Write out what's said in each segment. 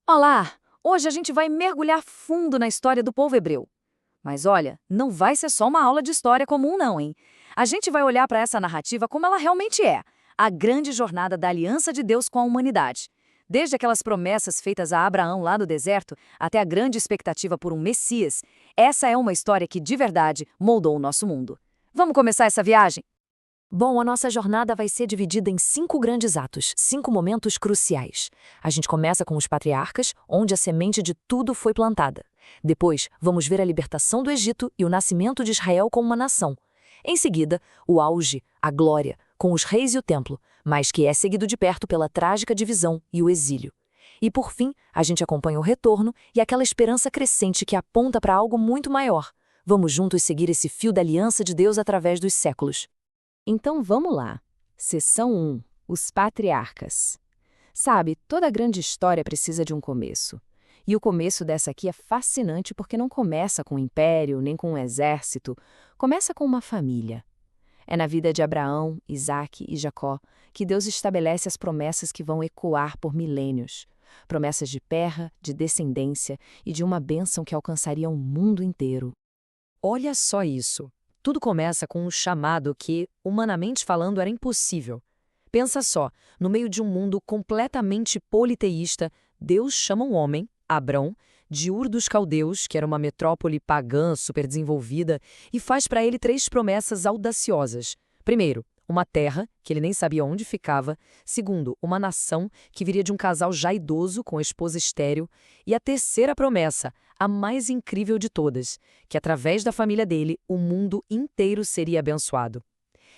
Olá! Hoje a gente vai mergulhar fundo na história do povo hebreu. Mas olha, não vai ser só uma aula de história comum não, hein? A gente vai olhar para essa narrativa como ela realmente é, a grande jornada da aliança de Deus com a humanidade. Desde aquelas promessas feitas a Abraão lá no deserto, até a grande expectativa por um Messias, essa é uma história que de verdade moldou o nosso mundo. Vamos começar essa viagem? Bom, a nossa jornada vai ser dividida em 5 grandes atos, 5 momentos cruciais. A gente começa com os patriarcas, onde a semente de tudo foi plantada. Depois, vamos ver a libertação do Egito e o nascimento de Israel como uma nação. Em seguida, o auge, a glória, com os reis e o templo, mas que é seguido de perto pela trágica divisão e o exílio. E por fim, a gente acompanha o retorno e aquela esperança crescente que aponta para algo muito maior. Vamos juntos seguir esse fio da aliança de Deus através dos séculos. Então vamos lá. Seção 1. Os patriarcas. Sabe, toda grande história precisa de um começo. E o começo dessa aqui é fascinante porque não começa com um império, nem com um exército. Começa com uma família. É na vida de Abraão, Isaque e Jacó que Deus estabelece as promessas que vão ecoar por milênios. Promessas de terra, de descendência e de uma bênção que alcançaria o mundo inteiro. Olha só isso. Tudo começa com um chamado que, humanamente falando, era impossível. Pensa só, no meio de um mundo completamente politeísta, Deus chama um homem, Abrão, de Ur dos Caldeus, que era uma metrópole pagã superdesenvolvida, e faz para ele 3 promessas audaciosas. Primeiro, uma terra, que ele nem sabia onde ficava. Segundo, uma nação, que viria de um casal já idoso com a esposa estéril. E a terceira promessa, a mais incrível de todas, que através da família dele, o mundo inteiro seria abençoado.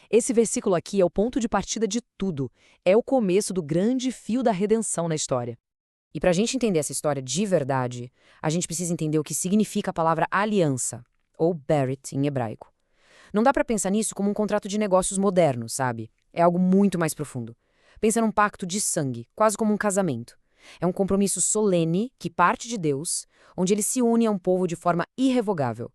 Esse versículo aqui é o ponto de partida de tudo. É o começo do grande fio da redenção na história. E para a gente entender essa história de verdade, a gente precisa entender o que significa a palavra aliança, ou berit em hebraico. Não dá para pensar nisso como um contrato de negócios moderno, sabe? É algo muito mais profundo. Pensa num pacto de sangue, quase como um casamento. É um compromisso solene que parte de Deus, onde ele se une a um povo de forma irrevogável.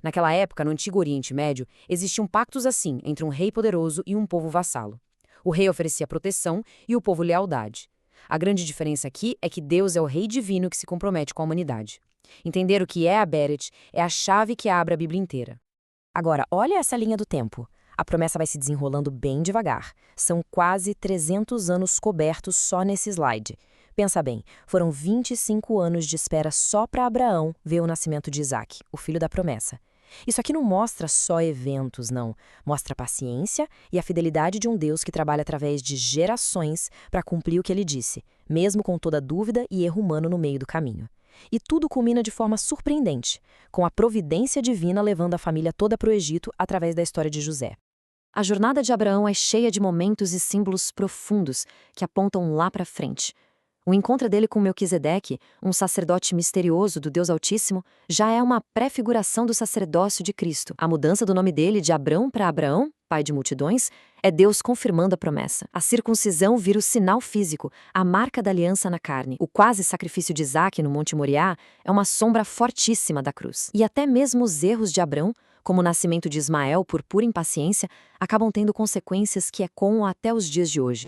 Naquela época, no Antigo Oriente Médio, existiam pactos assim entre um rei poderoso e um povo vassalo. O rei oferecia proteção e o povo lealdade. A grande diferença aqui é que Deus é o rei divino que se compromete com a humanidade. Entender o que é a Beret é a chave que abre a Bíblia inteira. Agora, olha essa linha do tempo. A promessa vai se desenrolando bem devagar. São quase 300 anos cobertos só nesse slide. Pensa bem, foram 25 anos de espera só para Abraão ver o nascimento de Isaque, o filho da promessa. Isso aqui não mostra só eventos, não. Mostra a paciência e a fidelidade de um Deus que trabalha através de gerações para cumprir o que ele disse, mesmo com toda dúvida e erro humano no meio do caminho. E tudo culmina de forma surpreendente, com a providência divina levando a família toda para o Egito através da história de José. A jornada de Abraão é cheia de momentos e símbolos profundos que apontam lá para frente. O encontro dele com Melquisedeque, um sacerdote misterioso do Deus Altíssimo, já é uma prefiguração do sacerdócio de Cristo. A mudança do nome dele de Abrão para Abraão, pai de multidões, é Deus confirmando a promessa. A circuncisão vira o sinal físico, a marca da aliança na carne. O quase sacrifício de Isaque no Monte Moriá é uma sombra fortíssima da cruz. E até mesmo os erros de Abrão, como o nascimento de Ismael por pura impaciência, acabam tendo consequências que ecoam até os dias de hoje.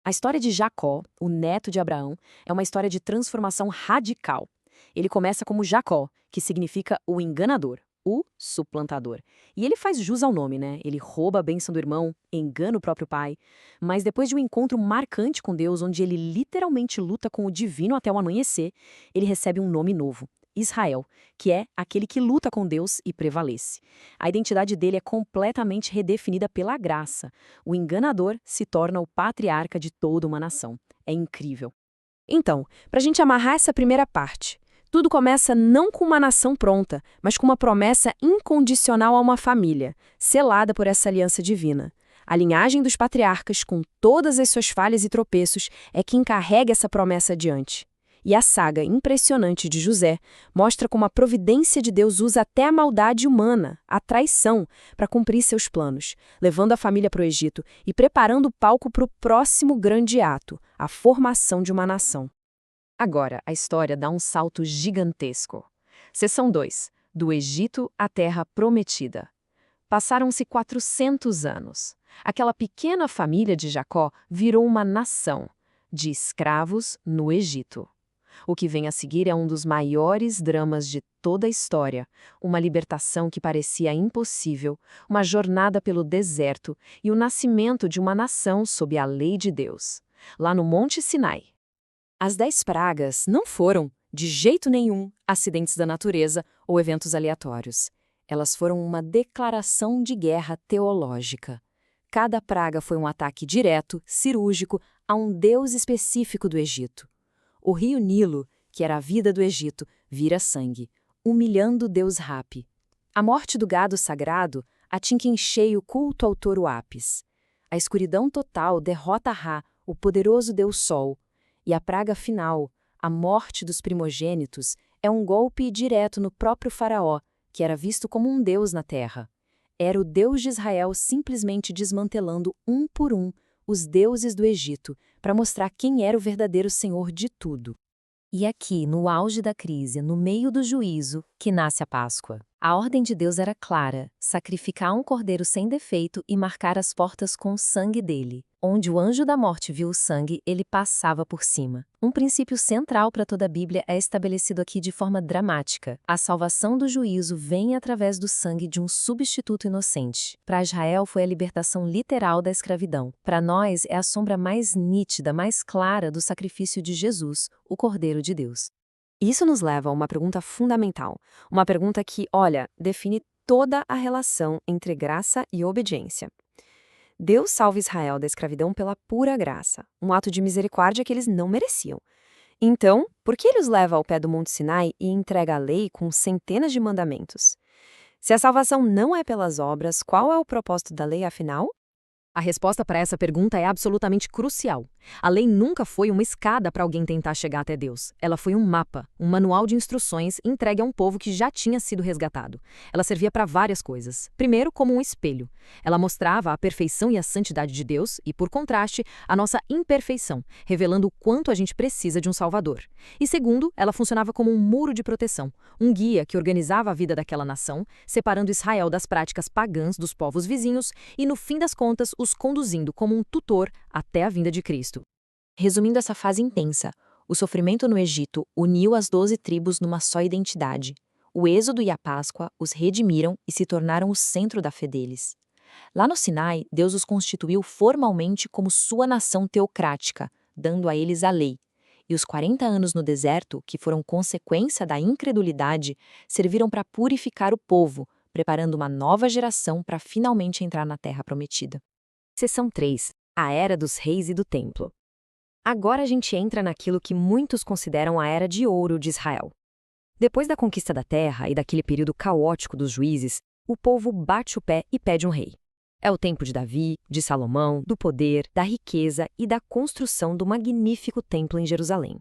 A história de Jacó, o neto de Abraão, é uma história de transformação radical. Ele começa como Jacó, que significa o enganador, o suplantador. E ele faz jus ao nome, né? Ele rouba a bênção do irmão, engana o próprio pai. Mas depois de um encontro marcante com Deus, onde ele literalmente luta com o divino até o amanhecer, ele recebe um nome novo. Israel, que é aquele que luta com Deus e prevalece. A identidade dele é completamente redefinida pela graça. O enganador se torna o patriarca de toda uma nação. É incrível. Então, para a gente amarrar essa primeira parte, tudo começa não com uma nação pronta, mas com uma promessa incondicional a uma família, selada por essa aliança divina. A linhagem dos patriarcas, com todas as suas falhas e tropeços, é quem carrega essa promessa adiante. E a saga impressionante de José mostra como a providência de Deus usa até a maldade humana, a traição, para cumprir seus planos, levando a família para o Egito e preparando o palco para o próximo grande ato, a formação de uma nação. Agora, a história dá um salto gigantesco. Seção 2. Do Egito à Terra Prometida. Passaram-se 400 anos. Aquela pequena família de Jacó virou uma nação, de escravos no Egito. O que vem a seguir é um dos maiores dramas de toda a história, uma libertação que parecia impossível, uma jornada pelo deserto e o nascimento de uma nação sob a lei de Deus, lá no Monte Sinai. As 10 pragas não foram, de jeito nenhum, acidentes da natureza ou eventos aleatórios. Elas foram uma declaração de guerra teológica. Cada praga foi um ataque direto, cirúrgico, a um deus específico do Egito. O rio Nilo, que era a vida do Egito, vira sangue, humilhando o deus Rapi. A morte do gado sagrado atinge em cheio o culto ao touro Apis. A escuridão total derrota Ra, o poderoso deus Sol. E a praga final, a morte dos primogênitos, é um golpe direto no próprio faraó, que era visto como um deus na terra. Era o Deus de Israel simplesmente desmantelando um por um os deuses do Egito, para mostrar quem era o verdadeiro Senhor de tudo. E aqui, no auge da crise, no meio do juízo, que nasce a Páscoa. A ordem de Deus era clara: sacrificar um cordeiro sem defeito e marcar as portas com o sangue dele. Onde o anjo da morte viu o sangue, ele passava por cima. Um princípio central para toda a Bíblia é estabelecido aqui de forma dramática. A salvação do juízo vem através do sangue de um substituto inocente. Para Israel foi a libertação literal da escravidão. Para nós é a sombra mais nítida, mais clara do sacrifício de Jesus, o Cordeiro de Deus. Isso nos leva a uma pergunta fundamental. Uma pergunta que, define toda a relação entre graça e obediência. Deus salva Israel da escravidão pela pura graça, um ato de misericórdia que eles não mereciam. Então, por que ele os leva ao pé do Monte Sinai e entrega a lei com centenas de mandamentos? Se a salvação não é pelas obras, qual é o propósito da lei, afinal? A resposta para essa pergunta é absolutamente crucial. A lei nunca foi uma escada para alguém tentar chegar até Deus. Ela foi um mapa, um manual de instruções entregue a um povo que já tinha sido resgatado. Ela servia para várias coisas. Primeiro, como um espelho. Ela mostrava a perfeição e a santidade de Deus e, por contraste, a nossa imperfeição, revelando o quanto a gente precisa de um Salvador. E segundo, ela funcionava como um muro de proteção, um guia que organizava a vida daquela nação, separando Israel das práticas pagãs dos povos vizinhos e, no fim das contas, os conduzindo como um tutor até a vinda de Cristo. Resumindo essa fase intensa, o sofrimento no Egito uniu as 12 tribos numa só identidade. O Êxodo e a Páscoa os redimiram e se tornaram o centro da fé deles. Lá no Sinai, Deus os constituiu formalmente como sua nação teocrática, dando a eles a lei. E os 40 anos no deserto, que foram consequência da incredulidade, serviram para purificar o povo, preparando uma nova geração para finalmente entrar na Terra Prometida. Seção 3. A Era dos Reis e do Templo. Agora a gente entra naquilo que muitos consideram a Era de Ouro de Israel. Depois da conquista da terra e daquele período caótico dos juízes, o povo bate o pé e pede um rei. É o tempo de Davi, de Salomão, do poder, da riqueza e da construção do magnífico templo em Jerusalém.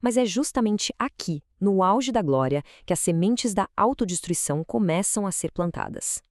Mas é justamente aqui, no auge da glória, que as sementes da autodestruição começam a ser plantadas.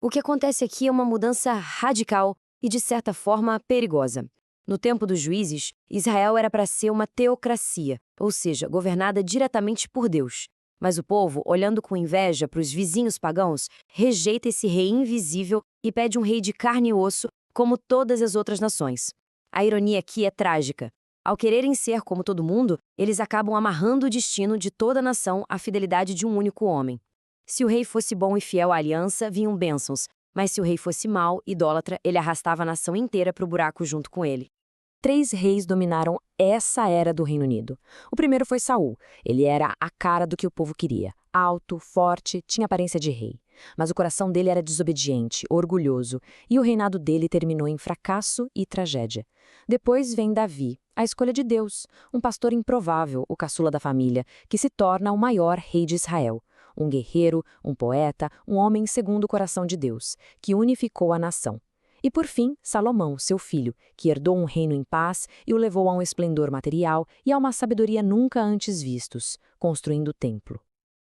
O que acontece aqui é uma mudança radical e, de certa forma, perigosa. No tempo dos juízes, Israel era para ser uma teocracia, ou seja, governada diretamente por Deus. Mas o povo, olhando com inveja para os vizinhos pagãos, rejeita esse rei invisível e pede um rei de carne e osso, como todas as outras nações. A ironia aqui é trágica. Ao quererem ser como todo mundo, eles acabam amarrando o destino de toda a nação à fidelidade de um único homem. Se o rei fosse bom e fiel à aliança, vinham bênçãos, mas se o rei fosse mau, idólatra, ele arrastava a nação inteira para o buraco junto com ele. 3 reis dominaram essa era do Reino Unido. O primeiro foi Saul. Ele era a cara do que o povo queria. Alto, forte, tinha aparência de rei. Mas o coração dele era desobediente, orgulhoso, e o reinado dele terminou em fracasso e tragédia. Depois vem Davi, a escolha de Deus, um pastor improvável, o caçula da família, que se torna o maior rei de Israel. Um guerreiro, um poeta, um homem segundo o coração de Deus, que unificou a nação. E por fim, Salomão, seu filho, que herdou um reino em paz e o levou a um esplendor material e a uma sabedoria nunca antes vistos, construindo o templo.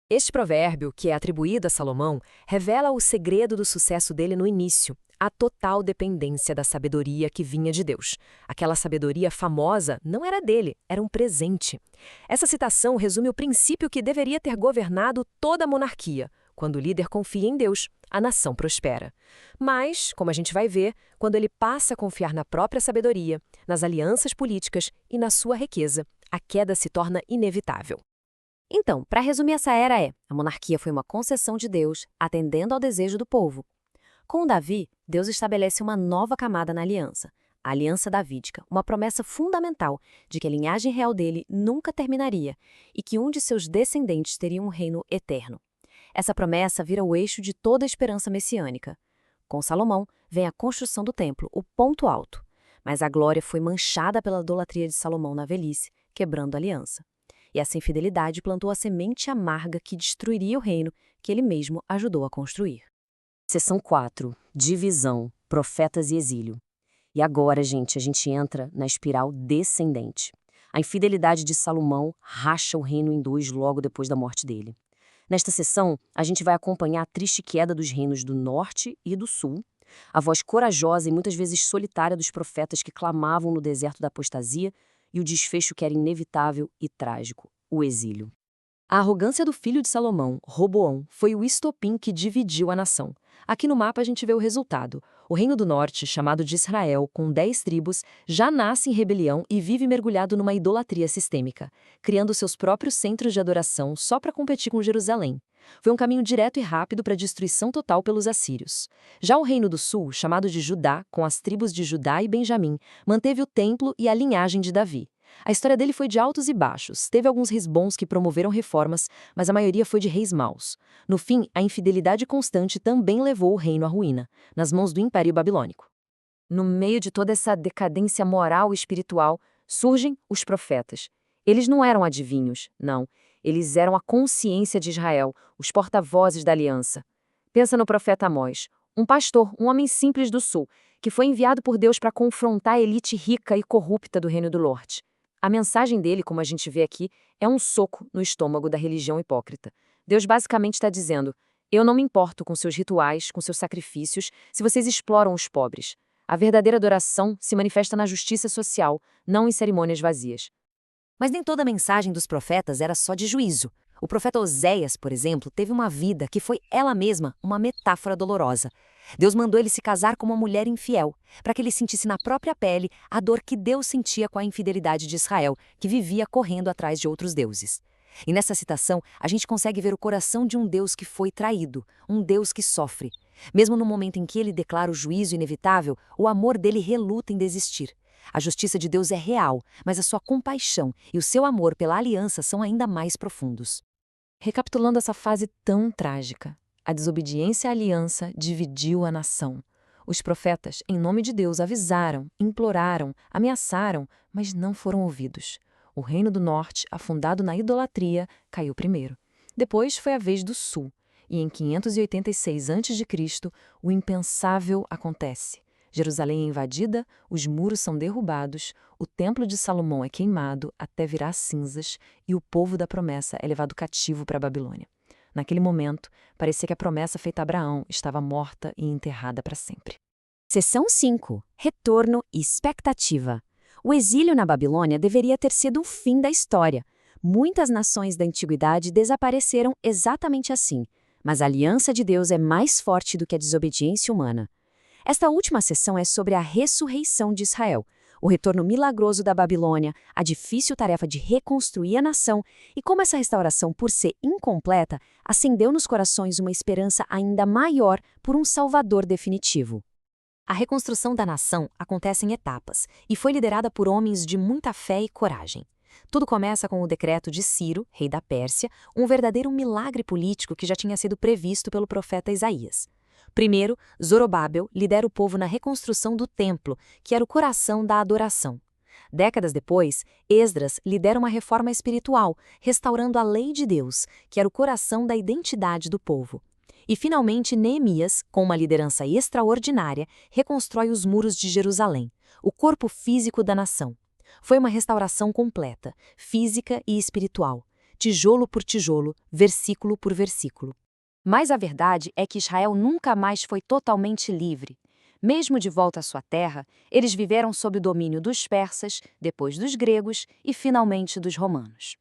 Este provérbio, que é atribuído a Salomão, revela o segredo do sucesso dele no início, a total dependência da sabedoria que vinha de Deus. Aquela sabedoria famosa não era dele, era um presente. Essa citação resume o princípio que deveria ter governado toda a monarquia. Quando o líder confia em Deus, a nação prospera. Mas, como a gente vai ver, quando ele passa a confiar na própria sabedoria, nas alianças políticas e na sua riqueza, a queda se torna inevitável. Então, para resumir essa era a monarquia foi uma concessão de Deus, atendendo ao desejo do povo. Com Davi, Deus estabelece uma nova camada na aliança, a aliança davídica, uma promessa fundamental de que a linhagem real dele nunca terminaria e que um de seus descendentes teria um reino eterno. Essa promessa vira o eixo de toda a esperança messiânica. Com Salomão, vem a construção do templo, o ponto alto. Mas a glória foi manchada pela idolatria de Salomão na velhice, quebrando a aliança. E essa infidelidade plantou a semente amarga que destruiria o reino que ele mesmo ajudou a construir. Seção 4. Divisão, profetas e exílio. E agora, gente, a gente entra na espiral descendente. A infidelidade de Salomão racha o reino em dois logo depois da morte dele. Nesta sessão, a gente vai acompanhar a triste queda dos reinos do norte e do sul, a voz corajosa e muitas vezes solitária dos profetas que clamavam no deserto da apostasia e o desfecho que era inevitável e trágico, o exílio. A arrogância do filho de Salomão, Roboão, foi o estopim que dividiu a nação. Aqui no mapa a gente vê o resultado. O reino do norte, chamado de Israel, com 10 tribos, já nasce em rebelião e vive mergulhado numa idolatria sistêmica, criando seus próprios centros de adoração só para competir com Jerusalém. Foi um caminho direto e rápido para a destruição total pelos assírios. Já o reino do sul, chamado de Judá, com as tribos de Judá e Benjamim, manteve o templo e a linhagem de Davi. A história dele foi de altos e baixos, teve alguns reis bons que promoveram reformas, mas a maioria foi de reis maus. No fim, a infidelidade constante também levou o reino à ruína, nas mãos do Império Babilônico. No meio de toda essa decadência moral e espiritual, surgem os profetas. Eles não eram adivinhos, não. Eles eram a consciência de Israel, os porta-vozes da aliança. Pensa no profeta Amós, um pastor, um homem simples do sul, que foi enviado por Deus para confrontar a elite rica e corrupta do reino do norte. A mensagem dele, como a gente vê aqui, é um soco no estômago da religião hipócrita. Deus basicamente está dizendo: eu não me importo com seus rituais, com seus sacrifícios, se vocês exploram os pobres. A verdadeira adoração se manifesta na justiça social, não em cerimônias vazias. Mas nem toda a mensagem dos profetas era só de juízo. O profeta Oséias, por exemplo, teve uma vida que foi ela mesma uma metáfora dolorosa. Deus mandou ele se casar com uma mulher infiel, para que ele sentisse na própria pele a dor que Deus sentia com a infidelidade de Israel, que vivia correndo atrás de outros deuses. E nessa citação, a gente consegue ver o coração de um Deus que foi traído, um Deus que sofre. Mesmo no momento em que ele declara o juízo inevitável, o amor dele reluta em desistir. A justiça de Deus é real, mas a sua compaixão e o seu amor pela aliança são ainda mais profundos. Recapitulando essa fase tão trágica, a desobediência à aliança dividiu a nação. Os profetas, em nome de Deus, avisaram, imploraram, ameaçaram, mas não foram ouvidos. O reino do norte, afundado na idolatria, caiu primeiro. Depois foi a vez do sul, e em 586 a.C., o impensável acontece. Jerusalém é invadida, os muros são derrubados, o templo de Salomão é queimado até virar cinzas e o povo da promessa é levado cativo para a Babilônia. Naquele momento, parecia que a promessa feita a Abraão estava morta e enterrada para sempre. Seção 5. Retorno e expectativa. O exílio na Babilônia deveria ter sido o fim da história. Muitas nações da antiguidade desapareceram exatamente assim, mas a aliança de Deus é mais forte do que a desobediência humana. Esta última sessão é sobre a ressurreição de Israel, o retorno milagroso da Babilônia, a difícil tarefa de reconstruir a nação e como essa restauração, por ser incompleta, acendeu nos corações uma esperança ainda maior por um Salvador definitivo. A reconstrução da nação acontece em etapas e foi liderada por homens de muita fé e coragem. Tudo começa com o decreto de Ciro, rei da Pérsia, um verdadeiro milagre político que já tinha sido previsto pelo profeta Isaías. Primeiro, Zorobábel lidera o povo na reconstrução do templo, que era o coração da adoração. Décadas depois, Esdras lidera uma reforma espiritual, restaurando a lei de Deus, que era o coração da identidade do povo. E, finalmente, Neemias, com uma liderança extraordinária, reconstrói os muros de Jerusalém, o corpo físico da nação. Foi uma restauração completa, física e espiritual, tijolo por tijolo, versículo por versículo. Mas a verdade é que Israel nunca mais foi totalmente livre. Mesmo de volta à sua terra, eles viveram sob o domínio dos persas, depois dos gregos e, finalmente, dos romanos.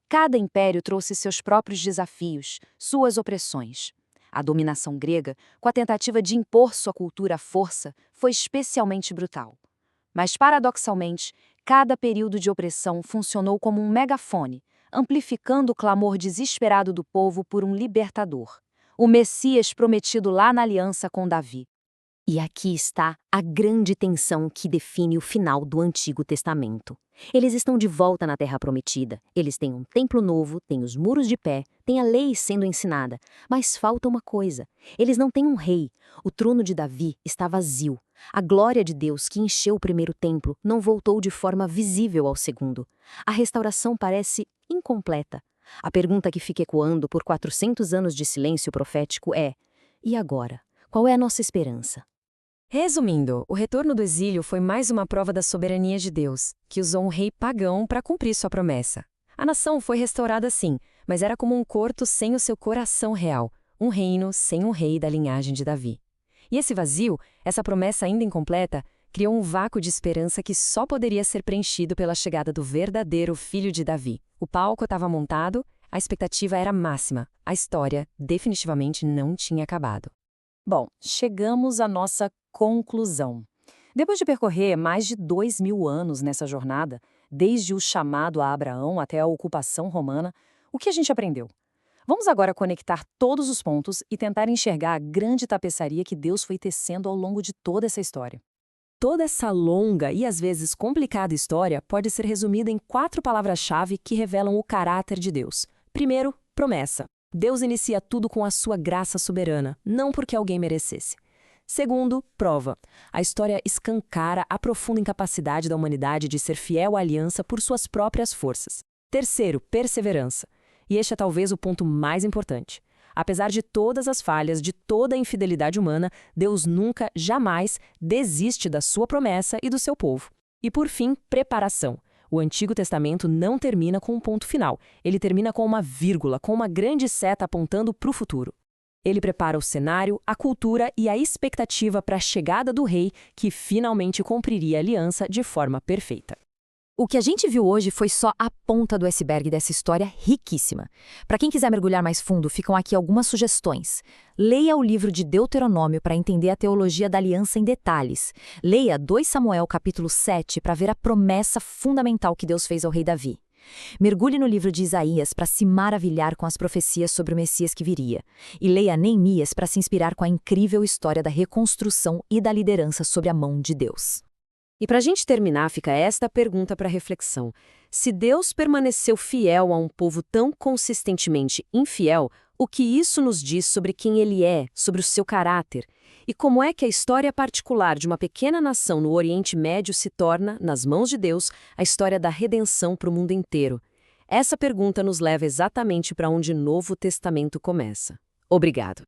Cada império trouxe seus próprios desafios, suas opressões. A dominação grega, com a tentativa de impor sua cultura à força, foi especialmente brutal. Mas, paradoxalmente, Cada período de opressão funcionou como um megafone, amplificando o clamor desesperado do povo por um libertador, o Messias prometido lá na aliança com Davi. E aqui está a grande tensão que define o final do Antigo Testamento. Eles estão de volta na Terra Prometida. Eles têm um templo novo, têm os muros de pé, têm a lei sendo ensinada. Mas falta uma coisa. Eles não têm um rei. O trono de Davi está vazio. A glória de Deus que encheu o primeiro templo não voltou de forma visível ao segundo. A restauração parece incompleta. A pergunta que fica ecoando por 400 anos de silêncio profético é: e agora? Qual é a nossa esperança? Resumindo, o retorno do exílio foi mais uma prova da soberania de Deus, que usou um rei pagão para cumprir sua promessa. A nação foi restaurada sim, mas era como um corto sem o seu coração real, um reino sem um rei da linhagem de Davi. E esse vazio, essa promessa ainda incompleta, criou um vácuo de esperança que só poderia ser preenchido pela chegada do verdadeiro filho de Davi. O palco estava montado, a expectativa era máxima, a história definitivamente não tinha acabado. Bom, chegamos à nossa conclusão. Depois de percorrer mais de 2000 anos nessa jornada, desde o chamado a Abraão até a ocupação romana, o que a gente aprendeu? Vamos agora conectar todos os pontos e tentar enxergar a grande tapeçaria que Deus foi tecendo ao longo de toda essa história. Toda essa longa e às vezes complicada história pode ser resumida em 4 palavras-chave que revelam o caráter de Deus. Primeiro, promessa. Deus inicia tudo com a sua graça soberana, não porque alguém merecesse. Segundo, prova. A história escancara a profunda incapacidade da humanidade de ser fiel à aliança por suas próprias forças. Terceiro, perseverança. E este é talvez o ponto mais importante. Apesar de todas as falhas, de toda a infidelidade humana, Deus nunca, jamais, desiste da sua promessa e do seu povo. E por fim, preparação. O Antigo Testamento não termina com um ponto final. Ele termina com uma vírgula, com uma grande seta apontando para o futuro. Ele prepara o cenário, a cultura e a expectativa para a chegada do rei que finalmente cumpriria a aliança de forma perfeita. O que a gente viu hoje foi só a ponta do iceberg dessa história riquíssima. Para quem quiser mergulhar mais fundo, ficam aqui algumas sugestões. Leia o livro de Deuteronômio para entender a teologia da aliança em detalhes. Leia 2 Samuel capítulo 7 para ver a promessa fundamental que Deus fez ao rei Davi. Mergulhe no livro de Isaías para se maravilhar com as profecias sobre o Messias que viria. E leia Neemias para se inspirar com a incrível história da reconstrução e da liderança sob a mão de Deus. E para a gente terminar, fica esta pergunta para reflexão. Se Deus permaneceu fiel a um povo tão consistentemente infiel, o que isso nos diz sobre quem ele é, sobre o seu caráter? E como é que a história particular de uma pequena nação no Oriente Médio se torna, nas mãos de Deus, a história da redenção para o mundo inteiro? Essa pergunta nos leva exatamente para onde o Novo Testamento começa. Obrigado.